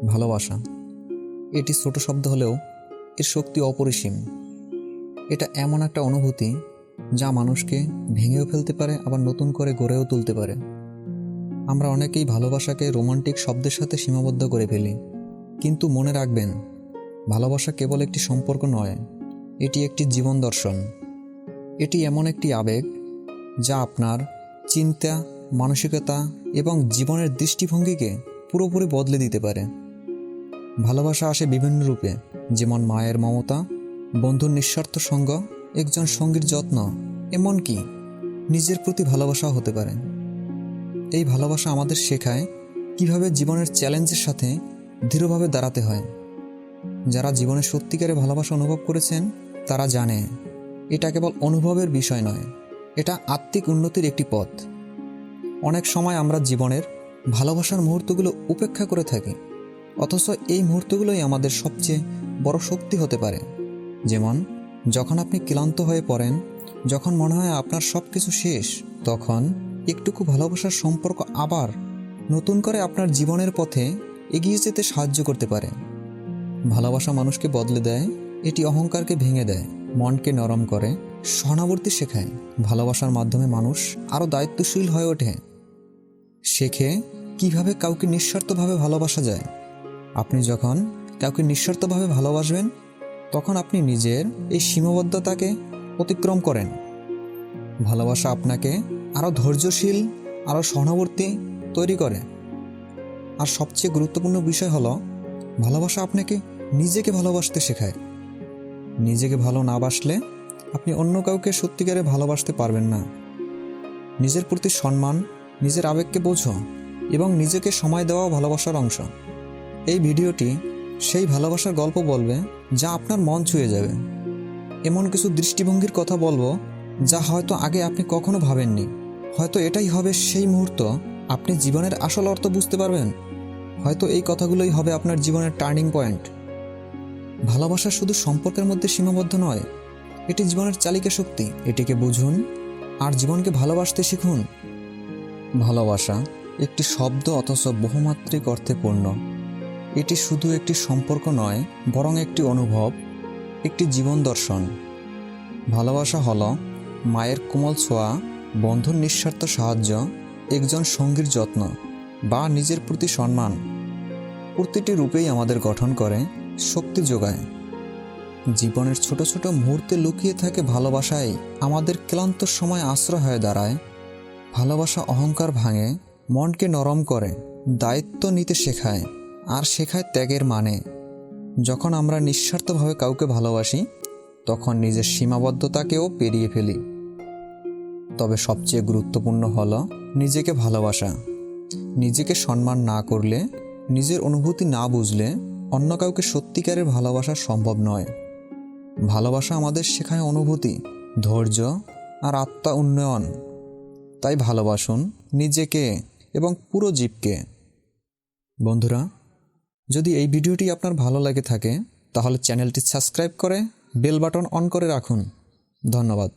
ভালোবাসা এটি ছোট শব্দ হলেও এর শক্তি অপরিসীম। এটা এমন একটা অনুভূতি যা মানুষকে ভেঙেও ফেলতে পারে, আবার নতুন করে গড়েও তুলতে পারে। আমরা অনেকেই ভালোবাসাকে রোমান্টিক শব্দের সাথে সীমাবদ্ধ করে ফেলি, কিন্তু মনে রাখবেন, ভালোবাসা কেবল একটি সম্পর্ক নয়, এটি একটি জীবন দর্শন। এটি এমন একটি আবেগ যা আপনার চিন্তা, মানসিকতা এবং জীবনের দৃষ্টিভঙ্গিকে পুরোপুরি বদলে দিতে পারে। ভালোবাসা আসে বিভিন্ন রূপে, যেমন মায়ের মমতা, বন্ধুর নিঃস্বার্থ সঙ্গ, একজন সঙ্গীর যত্ন, এমনকি নিজের প্রতি ভালোবাসাও হতে পারে। এই ভালোবাসা আমাদের শেখায় কিভাবে জীবনের চ্যালেঞ্জের সাথে দৃঢ়ভাবে দাঁড়াতে হয়। যারা জীবনে সত্যিকারে ভালোবাসা অনুভব করেছেন তারা জানে এটা কেবল অনুভবের বিষয় নয়, এটা আত্মিক উন্নতির একটি পথ। অনেক সময় আমরা জীবনের ভালোবাসার মুহূর্তগুলো উপেক্ষা করে থাকি, অথচ এই মুহূর্তগুলোই আমাদের সবচেয়ে বড় শক্তি হতে পারে। যেমন যখন আপনি ক্লান্ত হয়ে পড়েন, যখন মনে হয় আপনার সব কিছু শেষ, তখন একটুকু ভালোবাসার সম্পর্ক আবার নতুন করে আপনার জীবনের পথে এগিয়ে যেতে সাহায্য করতে পারে। ভালোবাসা মানুষকে বদলে দেয়, এটি অহংকারকে ভেঙে দেয়, মনকে নরম করে, সহানুভূতি শেখায়। ভালোবাসার মাধ্যমে মানুষ আরও দায়িত্বশীল হয়ে ওঠে, শেখে কিভাবে কাউকে নিঃস্বার্থভাবে ভালোবাসা যায়। আপনি যখন কাউকে নিঃস্বার্থভাবে ভালোবাসবেন, তখন আপনি নিজের এই সীমাবদ্ধতাকে অতিক্রম করেন। ভালোবাসা আপনাকে আরও ধৈর্যশীল, আরও সহানুভূতি তৈরি করে। আর সবচেয়ে গুরুত্বপূর্ণ বিষয় হলো, ভালোবাসা আপনাকে নিজেকে ভালোবাসতে শেখায়। নিজেকে ভালো না বাসলে আপনি অন্য কাউকে সত্যিকারে ভালোবাসতে পারবেন না। নিজের প্রতি সম্মান, নিজের আবেগকে বোঝো এবং নিজেকে সময় দেওয়াও ভালোবাসার অংশ। এই ভিডিওটি সেই ভালোবাসার গল্প বলবে যা আপনার মন ছুঁয়ে যাবে। এমন কিছু দৃষ্টিভঙ্গির কথা বলবো যা হয়তো আগে আপনি কখনো ভাবেননি। হয়তো এটাই হবে সেই মুহূর্ত আপনি জীবনের আসল অর্থ বুঝতে পারবেন। হয়তো এই কথাগুলোই হবে আপনার জীবনের টার্নিং পয়েন্ট। ভালোবাসা শুধু সম্পর্কের মধ্যে সীমাবদ্ধ নয়, এটি জীবনের চালিকা শক্তি। এটিকে বুঝুন আর জীবনকে ভালোবাসতে শিখুন। ভালোবাসা একটি শব্দ, অথচ বহুমাত্রিক অর্থে পূর্ণ। এটি শুধু একটি সম্পর্ক নয়, বরং একটি অনুভব, একটি জীবন দর্শন। ভালোবাসা হলো মায়ের কোমল ছোঁয়া, বন্ধুর নিঃস্বার্থ সাহায্য, একজন সঙ্গীর যত্ন বা নিজের প্রতি সম্মান। প্রতিটি রূপেই আমাদের গঠন করে, শক্তি যোগায়। জীবনের ছোট ছোট মুহূর্তে লুকিয়ে থাকে ভালোবাসাই আমাদের ক্লান্ত সময় আশ্রয় হয়ে দাঁড়ায়। ভালোবাসা অহংকার ভাঙে, মনকে নরম করে, দায়িত্ব নিতে শেখায়, আর শেখায় ত্যাগের মানে। যখন আমরা নিঃস্বার্থভাবে কাউকে ভালোবাসি, তখন নিজের সীমাবদ্ধতাকেও পেরিয়ে ফেলি। তবে সবচেয়ে গুরুত্বপূর্ণ হলো নিজেকে ভালোবাসা। নিজেকে সম্মান না করলে, নিজের অনুভূতি না বুঝলে অন্য কাউকে সত্যিকারের ভালোবাসা সম্ভব নয়। ভালোবাসা আমাদের শেখায় অনুভূতি, ধৈর্য আর আত্মা উন্নয়ন। তাই ভালোবাসুন নিজেকে এবং পুরো জীবকে। বন্ধুরা, যদি এই ভিডিওটি আপনার ভালো লাগে থাকে, তাহলে চ্যানেলটি সাবস্ক্রাইব করে বেল বাটন অন করে রাখুন। ধন্যবাদ।